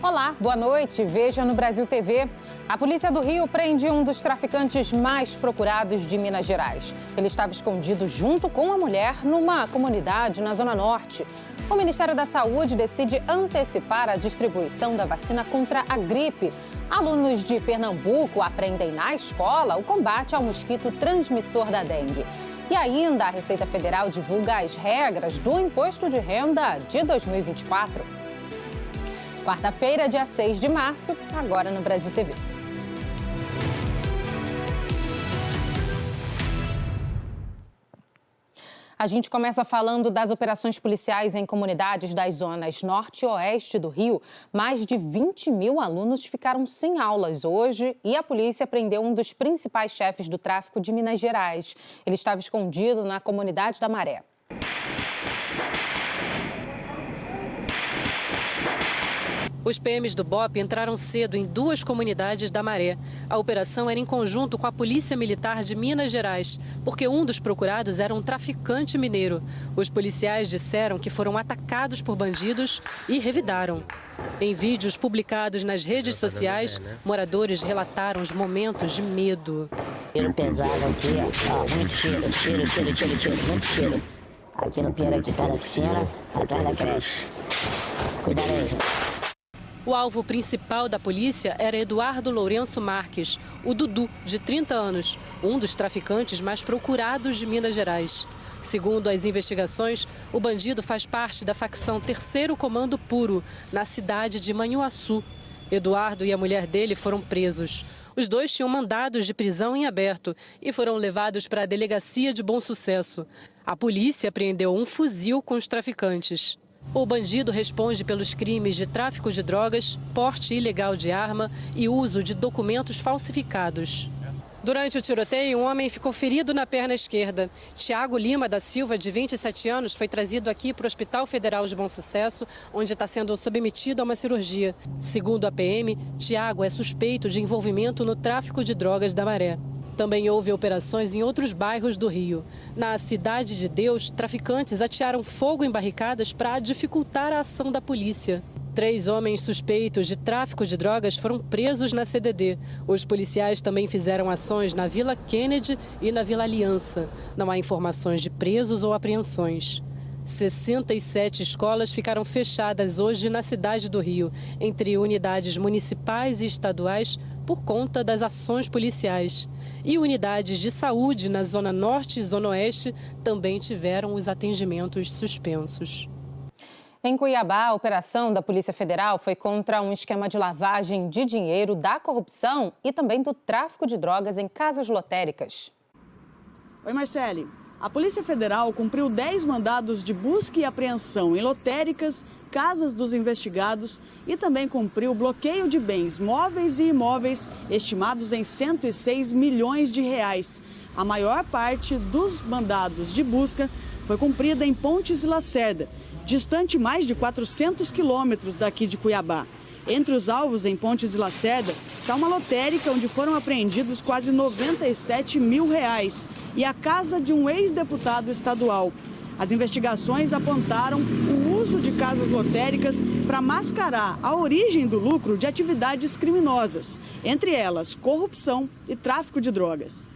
Olá, boa noite. Veja no Brasil TV. A Polícia do Rio prende um dos traficantes mais procurados de Minas Gerais. Ele estava escondido junto com a mulher numa comunidade na Zona Norte. O Ministério da Saúde decide antecipar a distribuição da vacina contra a gripe. Alunos de Pernambuco aprendem na escola o combate ao mosquito transmissor da dengue. E ainda a Receita Federal divulga as regras do Imposto de Renda de 2024. Quarta-feira, dia 6 de março, agora no Brasil TV. A gente começa falando das operações policiais em comunidades das zonas norte e oeste do Rio. Mais de 20 mil alunos ficaram sem aulas hoje e a polícia prendeu um dos principais chefes do tráfico de Minas Gerais. Ele estava escondido na comunidade da Maré. Os PMs do BOP entraram cedo em duas comunidades da Maré. A operação era em conjunto com a Polícia Militar de Minas Gerais, porque um dos procurados era um traficante mineiro. Os policiais disseram que foram atacados por bandidos e revidaram. Em vídeos publicados nas redes sociais, moradores relataram os momentos de medo. Tiro pesado aqui, ó, muito tiro, muito tiro. Aqui no pier, aqui perto da piscina, atrás da creche. Cuidado aí, gente. O alvo principal da polícia era Eduardo Lourenço Marques, o Dudu, de 30 anos, um dos traficantes mais procurados de Minas Gerais. Segundo as investigações, o bandido faz parte da facção 3º Comando Puro, na cidade de Manhuaçu. Eduardo e a mulher dele foram presos. Os dois tinham mandados de prisão em aberto e foram levados para a delegacia de Bom Sucesso. A polícia apreendeu um fuzil com os traficantes. O bandido responde pelos crimes de tráfico de drogas, porte ilegal de arma e uso de documentos falsificados. Durante o tiroteio, um homem ficou ferido na perna esquerda. Tiago Lima da Silva, de 27 anos, foi trazido aqui para o Hospital Federal de Bom Sucesso, onde está sendo submetido a uma cirurgia. Segundo a PM, Tiago é suspeito de envolvimento no tráfico de drogas da Maré. Também houve operações em outros bairros do Rio. Na Cidade de Deus, traficantes atearam fogo em barricadas para dificultar a ação da polícia. 3 homens suspeitos de tráfico de drogas foram presos na CDD. Os policiais também fizeram ações na Vila Kennedy e na Vila Aliança. Não há informações de presos ou apreensões. 67 escolas ficaram fechadas hoje na cidade do Rio, entre unidades municipais e estaduais, por conta das ações policiais. E unidades de saúde na Zona Norte e Zona Oeste também tiveram os atendimentos suspensos. Em Cuiabá, a operação da Polícia Federal foi contra um esquema de lavagem de dinheiro, da corrupção e também do tráfico de drogas em casas lotéricas. Oi, Marcele. A Polícia Federal cumpriu 10 mandados de busca e apreensão em lotéricas, casas dos investigados e também cumpriu bloqueio de bens móveis e imóveis estimados em 106 milhões de reais. A maior parte dos mandados de busca foi cumprida em Pontes e Lacerda, distante mais de 400 quilômetros daqui de Cuiabá. Entre os alvos em Pontes e Lacerda está uma lotérica onde foram apreendidos quase 97 mil reais e a casa de um ex-deputado estadual. As investigações apontaram o uso de casas lotéricas para mascarar a origem do lucro de atividades criminosas, entre elas corrupção e tráfico de drogas.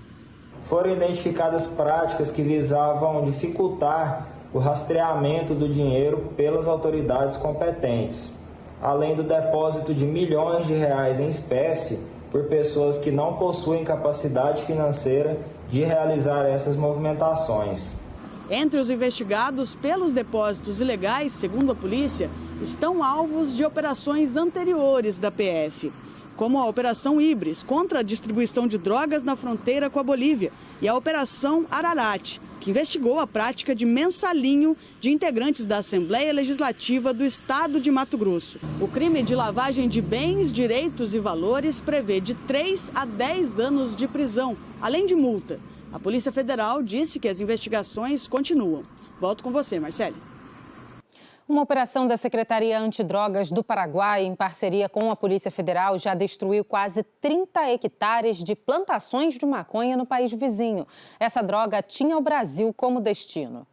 Foram identificadas práticas que visavam dificultar o rastreamento do dinheiro pelas autoridades competentes, além do depósito de milhões de reais em espécie por pessoas que não possuem capacidade financeira de realizar essas movimentações. Entre os investigados pelos depósitos ilegais, segundo a polícia, estão alvos de operações anteriores da PF, como a Operação Híbris, contra a distribuição de drogas na fronteira com a Bolívia, e a Operação Ararat, que investigou a prática de mensalinho de integrantes da Assembleia Legislativa do Estado de Mato Grosso. O crime de lavagem de bens, direitos e valores prevê de 3 a 10 anos de prisão, além de multa. A Polícia Federal disse que as investigações continuam. Volto com você, Marcele. Uma operação da Secretaria Antidrogas do Paraguai, em parceria com a Polícia Federal, já destruiu quase 30 hectares de plantações de maconha no país vizinho. Essa droga tinha o Brasil como destino.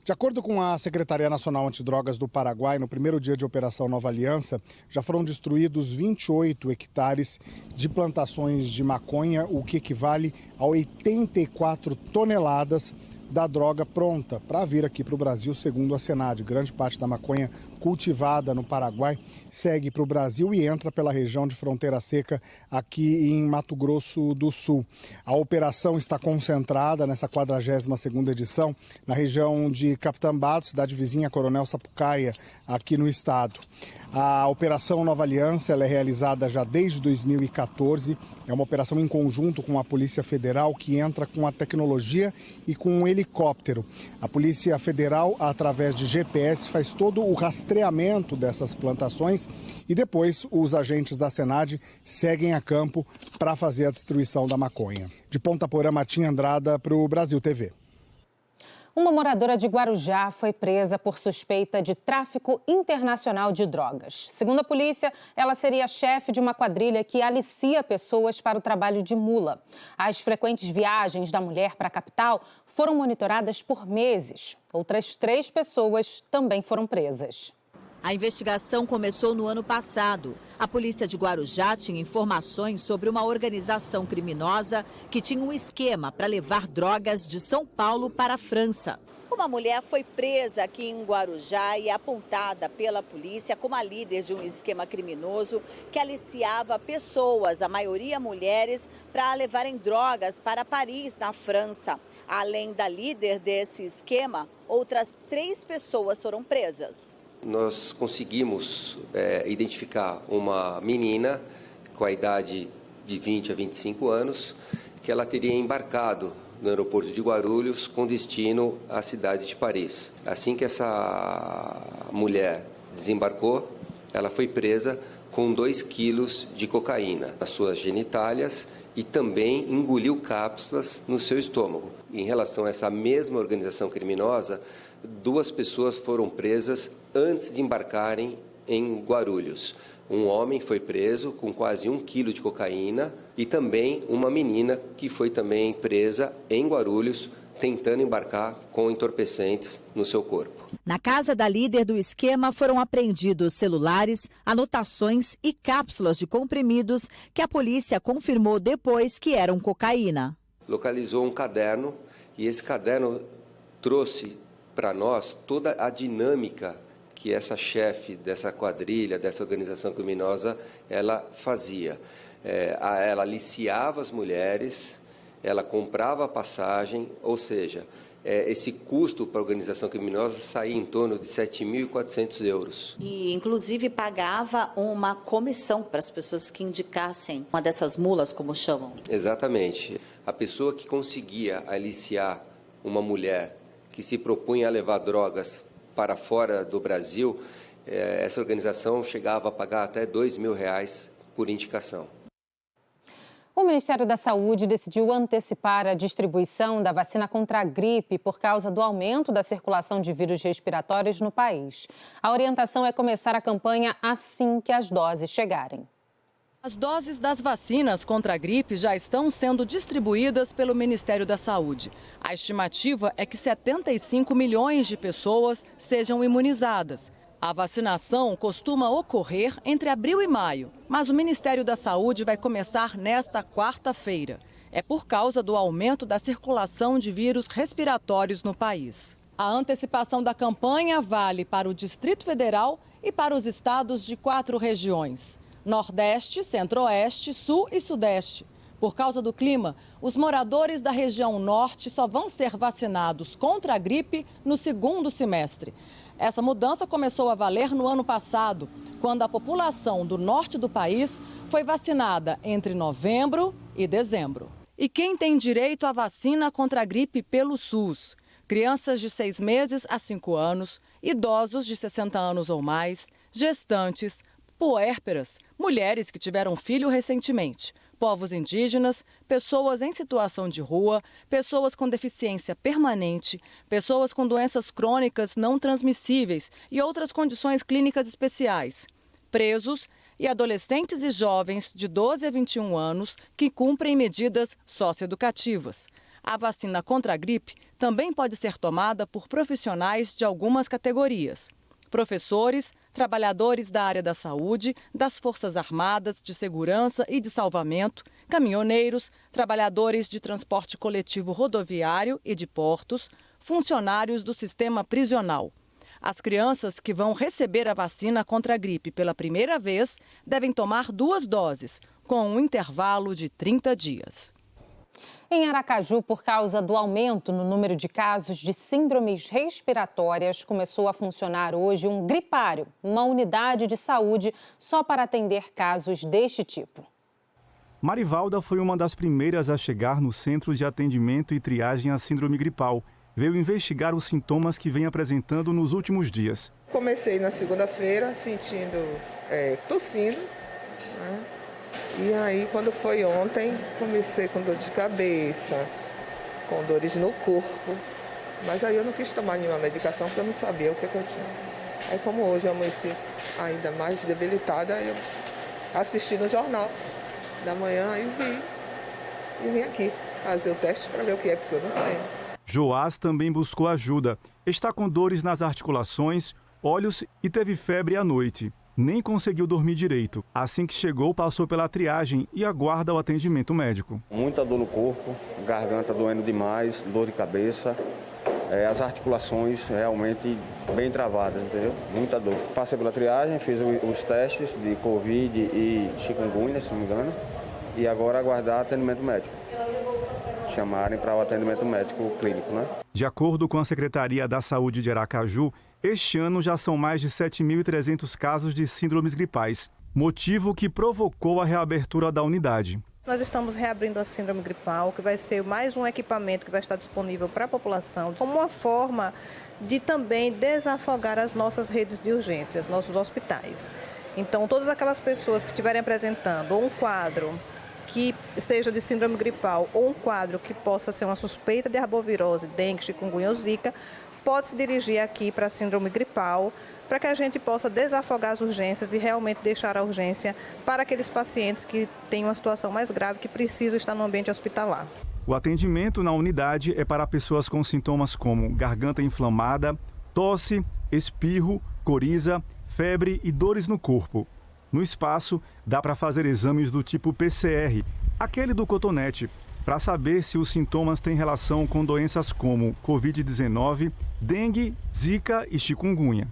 De acordo com a Secretaria Nacional Antidrogas do Paraguai, no primeiro dia de Operação Nova Aliança, já foram destruídos 28 hectares de plantações de maconha, o que equivale a 84 toneladas da droga pronta para vir aqui para o Brasil, segundo a Senad. Grande parte da maconha cultivada no Paraguai segue para o Brasil e entra pela região de fronteira seca aqui em Mato Grosso do Sul. A operação está concentrada nessa 42ª edição na região de Capitambato, cidade vizinha Coronel Sapucaia, aqui no estado. A Operação Nova Aliança ela é realizada já desde 2014. É uma operação em conjunto com a Polícia Federal que entra com a tecnologia e com um helicóptero. A Polícia Federal, através de GPS, faz todo o rastreamento dessas plantações e depois os agentes da Senad seguem a campo para fazer a destruição da maconha. De Ponta Porã, Martim Andrada para o Brasil TV. Uma moradora de Guarujá foi presa por suspeita de tráfico internacional de drogas. Segundo a polícia, ela seria chefe de uma quadrilha que alicia pessoas para o trabalho de mula. As frequentes viagens da mulher para a capital foram monitoradas por meses. Outras 3 pessoas também foram presas. A investigação começou no ano passado. A polícia de Guarujá tinha informações sobre uma organização criminosa que tinha um esquema para levar drogas de São Paulo para a França. Uma mulher foi presa aqui em Guarujá e apontada pela polícia como a líder de um esquema criminoso que aliciava pessoas, a maioria mulheres, para levarem drogas para Paris, na França. Além da líder desse esquema, outras 3 pessoas foram presas. Nós conseguimos identificar uma menina com a idade de 20 a 25 anos, que ela teria embarcado no aeroporto de Guarulhos com destino à cidade de Paris. Assim que essa mulher desembarcou, ela foi presa com 2 quilos de cocaína nas suas genitálias e também engoliu cápsulas no seu estômago. Em relação a essa mesma organização criminosa, 2 pessoas foram presas antes de embarcarem em Guarulhos. Um homem foi preso com quase 1 quilo de cocaína e também uma menina que foi também presa em Guarulhos, tentando embarcar com entorpecentes no seu corpo. Na casa da líder do esquema foram apreendidos celulares, anotações e cápsulas de comprimidos que a polícia confirmou depois que eram cocaína. Localizou um caderno e esse caderno trouxe para nós toda a dinâmica que essa chefe dessa quadrilha, dessa organização criminosa, ela fazia. Ela aliciava as mulheres, ela comprava a passagem, ou seja, esse custo para a organização criminosa saía em torno de 7.400 euros. E, inclusive, pagava uma comissão para as pessoas que indicassem uma dessas mulas, como chamam. Exatamente. A pessoa que conseguia aliciar uma mulher que se propunha a levar drogas para fora do Brasil, essa organização chegava a pagar até R$2.000 por indicação. O Ministério da Saúde decidiu antecipar a distribuição da vacina contra a gripe por causa do aumento da circulação de vírus respiratórios no país. A orientação é começar a campanha assim que as doses chegarem. As doses das vacinas contra a gripe já estão sendo distribuídas pelo Ministério da Saúde. A estimativa é que 75 milhões de pessoas sejam imunizadas. A vacinação costuma ocorrer entre abril e maio, mas o Ministério da Saúde vai começar nesta quarta-feira. É por causa do aumento da circulação de vírus respiratórios no país. A antecipação da campanha vale para o Distrito Federal e para os estados de 4 regiões: Nordeste, Centro-Oeste, Sul e Sudeste. Por causa do clima, os moradores da região Norte só vão ser vacinados contra a gripe no segundo semestre. Essa mudança começou a valer no ano passado, quando a população do norte do país foi vacinada entre novembro e dezembro. E quem tem direito à vacina contra a gripe pelo SUS? Crianças de 6 meses a 5 anos, idosos de 60 anos ou mais, gestantes, puérperas, mulheres que tiveram filho recentemente, povos indígenas, pessoas em situação de rua, pessoas com deficiência permanente, pessoas com doenças crônicas não transmissíveis e outras condições clínicas especiais, presos e adolescentes e jovens de 12 a 21 anos que cumprem medidas socioeducativas. A vacina contra a gripe também pode ser tomada por profissionais de algumas categorias: professores, trabalhadores da área da saúde, das Forças Armadas, de segurança e de salvamento, caminhoneiros, trabalhadores de transporte coletivo rodoviário e de portos, funcionários do sistema prisional. As crianças que vão receber a vacina contra a gripe pela primeira vez devem tomar 2 doses, com um intervalo de 30 dias. Em Aracaju, por causa do aumento no número de casos de síndromes respiratórias, começou a funcionar hoje um gripário, uma unidade de saúde só para atender casos deste tipo. Marivalda foi uma das primeiras a chegar no Centro de Atendimento e Triagem à Síndrome Gripal. Veio investigar os sintomas que vem apresentando nos últimos dias. Comecei na segunda-feira sentindo, tossindo, né? E aí, quando foi ontem, comecei com dor de cabeça, com dores no corpo. Mas aí eu não quis tomar nenhuma medicação porque eu não sabia o que eu tinha. Aí, como hoje eu amanheci ainda mais debilitada, eu assisti no jornal da manhã e vim aqui fazer o teste para ver o que é, porque eu não sei. Joás também buscou ajuda. Está com dores nas articulações, olhos e teve febre à noite. Nem conseguiu dormir direito. Assim que chegou, passou pela triagem e aguarda o atendimento médico. Muita dor no corpo, garganta doendo demais, dor de cabeça, as articulações realmente bem travadas, entendeu? Muita dor. Passei pela triagem, fiz os testes de Covid e chikungunya, se não me engano, e agora aguardar atendimento médico. Chamarem para o atendimento médico clínico, né? De acordo com a Secretaria da Saúde de Aracaju, este ano já são mais de 7.300 casos de síndromes gripais, motivo que provocou a reabertura da unidade. Nós estamos reabrindo a síndrome gripal, que vai ser mais um equipamento que vai estar disponível para a população, como uma forma de também desafogar as nossas redes de urgências, nossos hospitais. Então, todas aquelas pessoas que estiverem apresentando um quadro que seja de síndrome gripal ou um quadro que possa ser uma suspeita de arbovirose, dengue, chikungunya ou zika, pode se dirigir aqui para a síndrome gripal, para que a gente possa desafogar as urgências e realmente deixar a urgência para aqueles pacientes que têm uma situação mais grave, que precisam estar no ambiente hospitalar. O atendimento na unidade é para pessoas com sintomas como garganta inflamada, tosse, espirro, coriza, febre e dores no corpo. No espaço, dá para fazer exames do tipo PCR, aquele do cotonete, para saber se os sintomas têm relação com doenças como Covid-19, dengue, zika e chikungunya.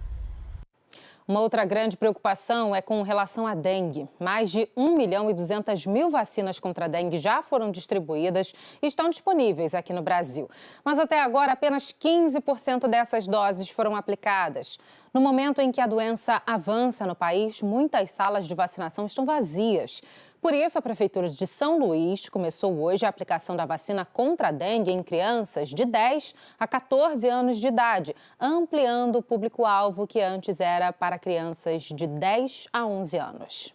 Uma outra grande preocupação é com relação à dengue. Mais de 1.200.000 vacinas contra a dengue já foram distribuídas e estão disponíveis aqui no Brasil. Mas até agora, apenas 15% dessas doses foram aplicadas. No momento em que a doença avança no país, muitas salas de vacinação estão vazias. Por isso, a Prefeitura de São Luís começou hoje a aplicação da vacina contra a dengue em crianças de 10 a 14 anos de idade, ampliando o público-alvo que antes era para crianças de 10 a 11 anos.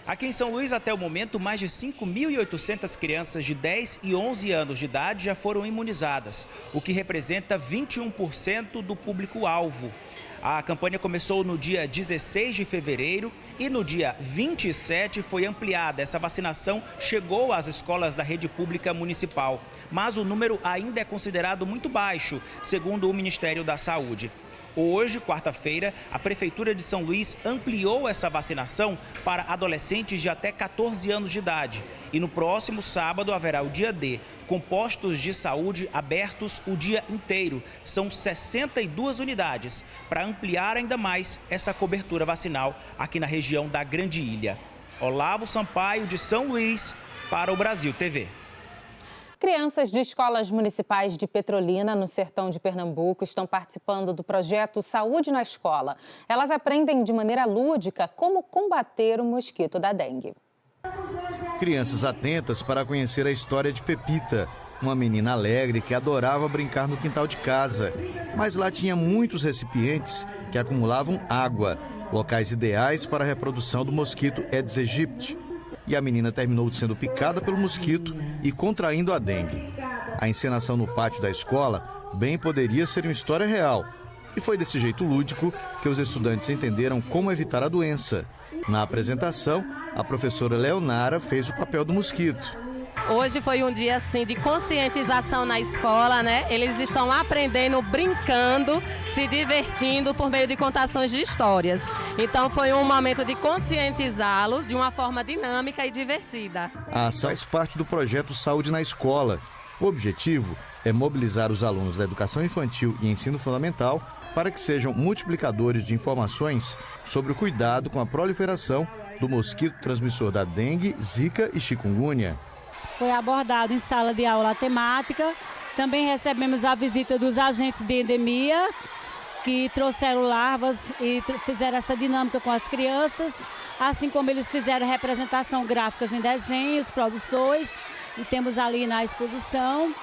Aqui em São Luís, até o momento, mais de 5.800 crianças de 10 e 11 anos de idade já foram imunizadas, o que representa 21% do público-alvo. A campanha começou no dia 16 de fevereiro e no dia 27 foi ampliada. Essa vacinação chegou às escolas da rede pública municipal, mas o número ainda é considerado muito baixo, segundo o Ministério da Saúde. Hoje, quarta-feira, a Prefeitura de São Luís ampliou essa vacinação para adolescentes de até 14 anos de idade. E no próximo sábado haverá o dia D, com postos de saúde abertos o dia inteiro. São 62 unidades para ampliar ainda mais essa cobertura vacinal aqui na região da Grande Ilha. Olavo Sampaio, de São Luís, para o Brasil TV. Crianças de escolas municipais de Petrolina, no sertão de Pernambuco, estão participando do projeto Saúde na Escola. Elas aprendem de maneira lúdica como combater o mosquito da dengue. Crianças atentas para conhecer a história de Pepita, uma menina alegre que adorava brincar no quintal de casa. Mas lá tinha muitos recipientes que acumulavam água, locais ideais para a reprodução do mosquito Aedes aegypti. E a menina terminou sendo picada pelo mosquito e contraindo a dengue. A encenação no pátio da escola bem poderia ser uma história real. E foi desse jeito lúdico que os estudantes entenderam como evitar a doença. Na apresentação, a professora Leonara fez o papel do mosquito. Hoje foi um dia assim de conscientização na escola, né? Eles estão aprendendo, brincando, se divertindo por meio de contações de histórias. Então foi um momento de conscientizá-los de uma forma dinâmica e divertida. A ação faz parte do projeto Saúde na Escola. O objetivo é mobilizar os alunos da educação infantil e ensino fundamental para que sejam multiplicadores de informações sobre o cuidado com a proliferação do mosquito transmissor da dengue, zika e chikungunya. Foi abordado em sala de aula a temática. Também recebemos a visita dos agentes de endemia, que trouxeram larvas e fizeram essa dinâmica com as crianças, assim como eles fizeram representação gráficas em desenhos, produções, e temos ali na exposição.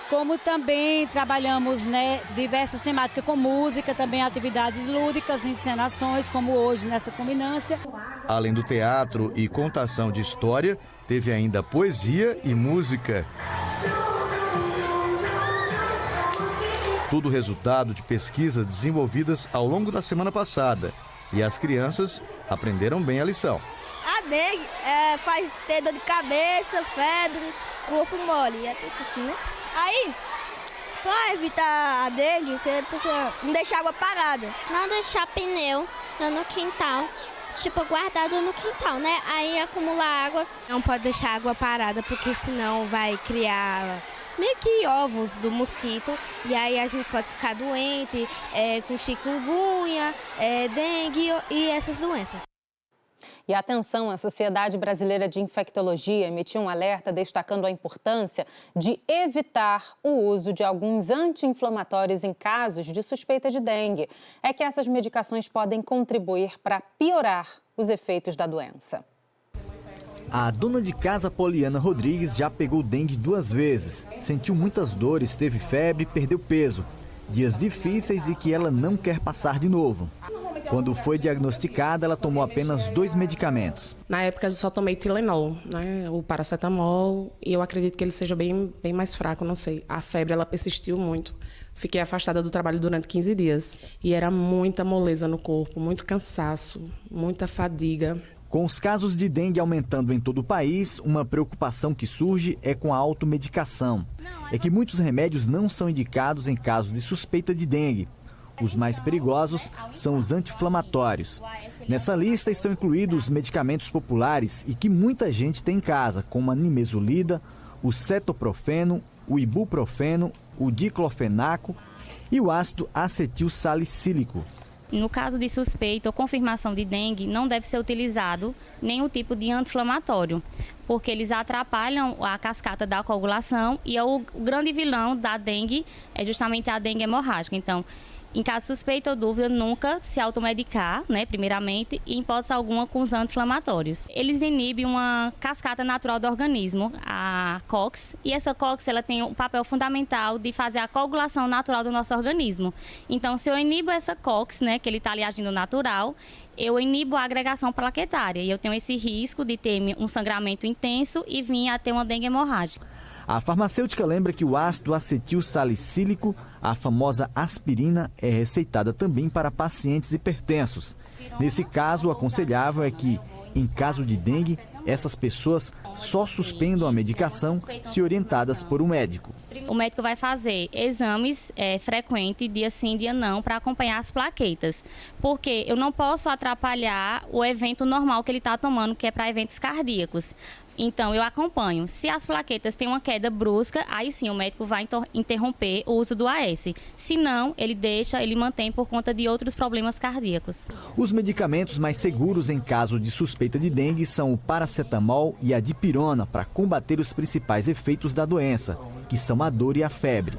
Como também trabalhamos, né, diversas temáticas com música, também atividades lúdicas, encenações, como hoje nessa culminância. Além do teatro e contação de história, teve ainda poesia e música. Tudo resultado de pesquisas desenvolvidas ao longo da semana passada. E as crianças aprenderam bem a lição. A dengue faz ter dor de cabeça, febre, corpo mole, é tudo assim, né? Aí, para evitar a dengue, você precisa não deixar água parada. Não deixar pneu no quintal, tipo guardado no quintal, né? Aí acumula água. Não pode deixar água parada, porque senão vai criar meio que ovos do mosquito. E aí a gente pode ficar doente com chikungunya, dengue e essas doenças. E atenção, a Sociedade Brasileira de Infectologia emitiu um alerta destacando a importância de evitar o uso de alguns anti-inflamatórios em casos de suspeita de dengue. É que essas medicações podem contribuir para piorar os efeitos da doença. A dona de casa Poliana Rodrigues já pegou dengue 2 vezes. Sentiu muitas dores, teve febre e perdeu peso. Dias difíceis e que ela não quer passar de novo. Quando foi diagnosticada, ela tomou apenas 2 medicamentos. Na época eu só tomei Tilenol, né, o paracetamol, e eu acredito que ele seja bem mais fraco, não sei. A febre ela persistiu muito. Fiquei afastada do trabalho durante 15 dias. E era muita moleza no corpo, muito cansaço, muita fadiga. Com os casos de dengue aumentando em todo o país, uma preocupação que surge é com a automedicação. É que muitos remédios não são indicados em caso de suspeita de dengue. Os mais perigosos são os anti-inflamatórios. Nessa lista estão incluídos os medicamentos populares e que muita gente tem em casa, como a nimesulida, o cetoprofeno, o ibuprofeno, o diclofenaco e o ácido acetil salicílico. No caso de suspeita ou confirmação de dengue, não deve ser utilizado nenhum tipo de anti-inflamatório, porque eles atrapalham a cascata da coagulação e o grande vilão da dengue é justamente a dengue hemorrágica. Então, em caso de suspeita ou dúvida, nunca se automedicar, né, primeiramente, e em hipótese alguma com os anti-inflamatórios. Eles inibem uma cascata natural do organismo, a COX, e essa COX ela tem um papel fundamental de fazer a coagulação natural do nosso organismo. Então, se eu inibo essa COX, né, que ele está ali agindo natural, eu inibo a agregação plaquetária e eu tenho esse risco de ter um sangramento intenso e vir a ter uma dengue hemorrágica. A farmacêutica lembra que o ácido acetil salicílico, a famosa aspirina, é receitada também para pacientes hipertensos. Nesse caso, o aconselhável é que, em caso de dengue, essas pessoas só suspendam a medicação se orientadas por um médico. O médico vai fazer exames frequentes, dia sim, dia não, para acompanhar as plaquetas. Porque eu não posso atrapalhar o evento normal que ele está tomando, que é para eventos cardíacos. Então, eu acompanho. Se as plaquetas têm uma queda brusca, aí sim o médico vai interromper o uso do AS. Se não, ele mantém por conta de outros problemas cardíacos. Os medicamentos mais seguros em caso de suspeita de dengue são o paracetamol e a dipirona para combater os principais efeitos da doença, que são a dor e a febre.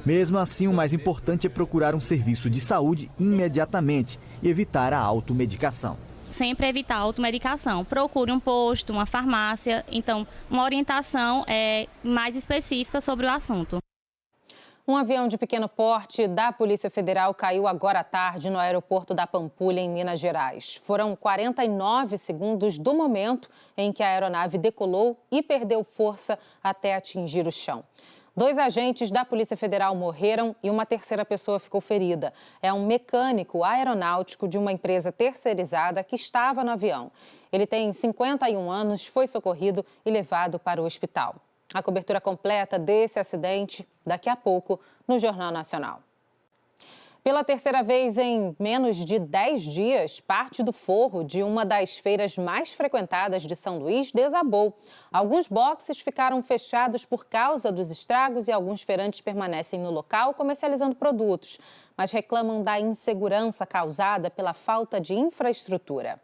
Mesmo assim, o mais importante é procurar um serviço de saúde imediatamente e evitar a automedicação. Sempre evitar a automedicação. Procure um posto, uma farmácia, então uma orientação mais específica sobre o assunto. Um avião de pequeno porte da Polícia Federal caiu agora à tarde no aeroporto da Pampulha, em Minas Gerais. Foram 49 segundos do momento em que a aeronave decolou e perdeu força até atingir o chão. 2 agentes da Polícia Federal morreram e uma terceira pessoa ficou ferida. É um mecânico aeronáutico de uma empresa terceirizada que estava no avião. Ele tem 51 anos, foi socorrido e levado para o hospital. A cobertura completa desse acidente daqui a pouco no Jornal Nacional. Pela terceira vez em menos de 10 dias, parte do forro de uma das feiras mais frequentadas de São Luís desabou. Alguns boxes ficaram fechados por causa dos estragos e alguns feirantes permanecem no local comercializando produtos, mas reclamam da insegurança causada pela falta de infraestrutura.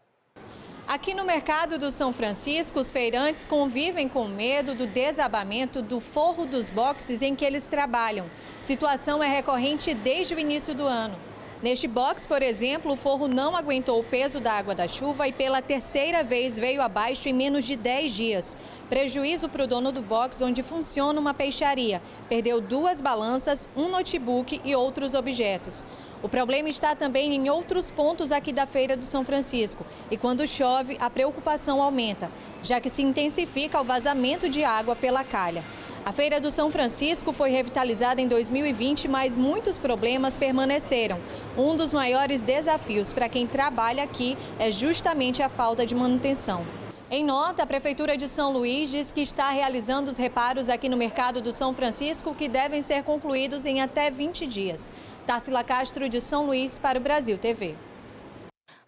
Aqui no mercado do São Francisco, os feirantes convivem com medo do desabamento do forro dos boxes em que eles trabalham. Situação é recorrente desde o início do ano. Neste box, por exemplo, o forro não aguentou o peso da água da chuva e pela terceira vez veio abaixo em menos de 10 dias. Prejuízo para o dono do box, onde funciona uma peixaria. Perdeu 2 balanças, um notebook e outros objetos. O problema está também em outros pontos aqui da Feira do São Francisco. E quando chove, a preocupação aumenta, já que se intensifica o vazamento de água pela calha. A Feira do São Francisco foi revitalizada em 2020, mas muitos problemas permaneceram. Um dos maiores desafios para quem trabalha aqui é justamente a falta de manutenção. Em nota, a Prefeitura de São Luís diz que está realizando os reparos aqui no mercado do São Francisco, que devem ser concluídos em até 20 dias. Tarsila Castro, de São Luís, para o Brasil TV.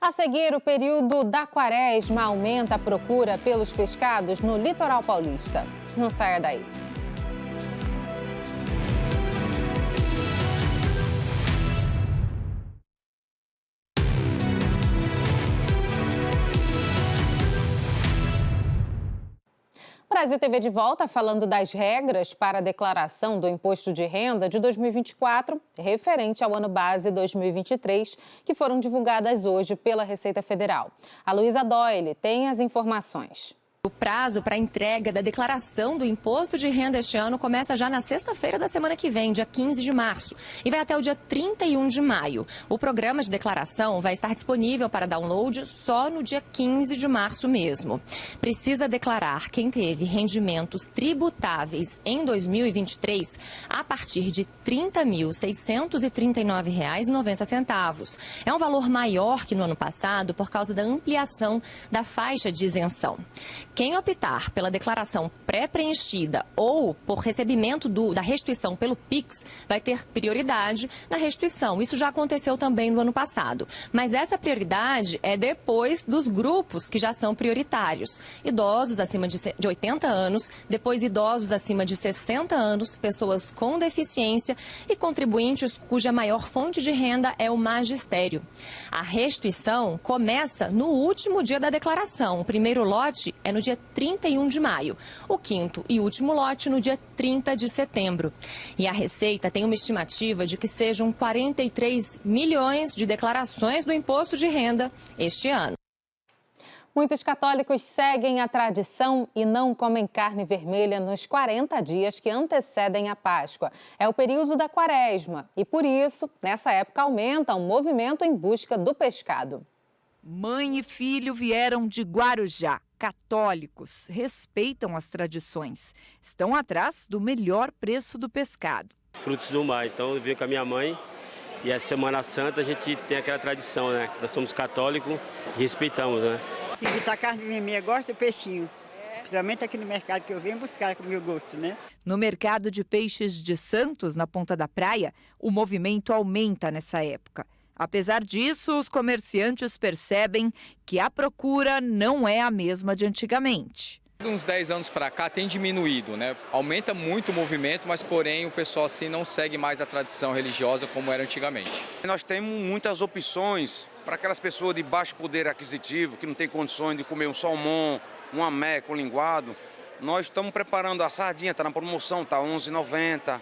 A seguir, o período da quaresma aumenta a procura pelos pescados no litoral paulista. Não saia daí. Brasil TV de volta falando das regras para a declaração do Imposto de Renda de 2024, referente ao ano base 2023, que foram divulgadas hoje pela Receita Federal. A Luísa Doyle tem as informações. O prazo para a entrega da declaração do imposto de renda este ano começa já na sexta-feira da semana que vem, dia 15 de março, e vai até o dia 31 de maio. O programa de declaração vai estar disponível para download só no dia 15 de março mesmo. Precisa declarar quem teve rendimentos tributáveis em 2023 a partir de R$ 30.639,90. É um valor maior que no ano passado por causa da ampliação da faixa de isenção. Quem optar pela declaração pré-preenchida ou por recebimento da restituição pelo PIX vai ter prioridade na restituição. Isso já aconteceu também no ano passado. Mas essa prioridade é depois dos grupos que já são prioritários. Idosos acima de 80 anos, depois idosos acima de 60 anos, pessoas com deficiência e contribuintes cuja maior fonte de renda é o magistério. A restituição começa no último dia da declaração. O primeiro lote é no dia 31 de maio, o quinto e último lote no dia 30 de setembro. E a Receita tem uma estimativa de que sejam 43 milhões de declarações do imposto de renda este ano. Muitos católicos seguem a tradição e não comem carne vermelha nos 40 dias que antecedem a Páscoa. É o período da quaresma e, por isso, nessa época aumenta o movimento em busca do pescado. Mãe e filho vieram de Guarujá. Católicos, respeitam as tradições. Estão atrás do melhor preço do pescado. Frutos do mar. Então, eu vim com a minha mãe e a Semana Santa a gente tem aquela tradição, né? Nós somos católicos e respeitamos, né? Se evitar carne vermelha, gosto do peixinho. Principalmente aqui no mercado que eu venho buscar com o meu gosto, né? No mercado de peixes de Santos, na Ponta da Praia, o movimento aumenta nessa época. Apesar disso, os comerciantes percebem que a procura não é a mesma de antigamente. De uns 10 anos para cá tem diminuído, né? Aumenta muito o movimento, mas porém o pessoal assim não segue mais a tradição religiosa como era antigamente. Nós temos muitas opções para aquelas pessoas de baixo poder aquisitivo, que não tem condições de comer um salmão, um amé com linguado. Nós estamos preparando a sardinha, está na promoção, está R$ 11,90.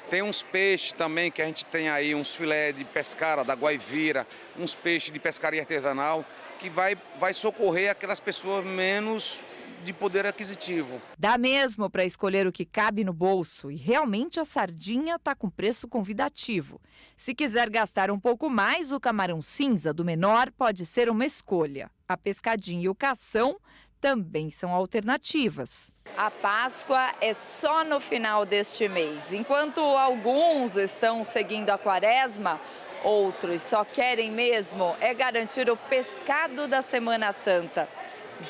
Tem uns peixes também que a gente tem aí, uns filé de pescara da Guaivira, uns peixes de pescaria artesanal, que vai socorrer aquelas pessoas menos de poder aquisitivo. Dá mesmo para escolher o que cabe no bolso e realmente a sardinha está com preço convidativo. Se quiser gastar um pouco mais, o camarão cinza do menor pode ser uma escolha. A pescadinha e o cação também são alternativas. A Páscoa é só no final deste mês. Enquanto alguns estão seguindo a quaresma, outros só querem mesmo é garantir o pescado da Semana Santa.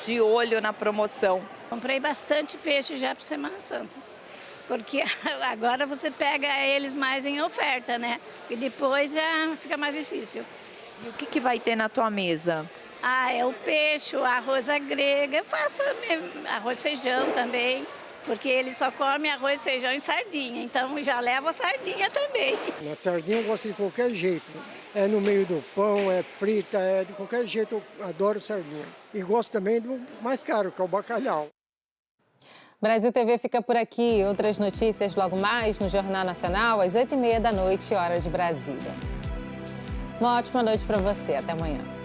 De olho na promoção. Comprei bastante peixe já para Semana Santa. porque agora você pega eles mais em oferta, né? E depois já fica mais difícil. E o que vai ter na tua mesa? É o peixe, o arroz à grega. Eu faço arroz e feijão também, porque eles só comem arroz, feijão e sardinha. Então já levo a sardinha também. Na sardinha eu gosto de qualquer jeito. É no meio do pão, é frita, é de qualquer jeito. Eu adoro sardinha. E gosto também do mais caro, que é o bacalhau. Brasil TV fica por aqui. Outras notícias logo mais no Jornal Nacional, às 8h30 da noite, hora de Brasília. Uma ótima noite para você. Até amanhã.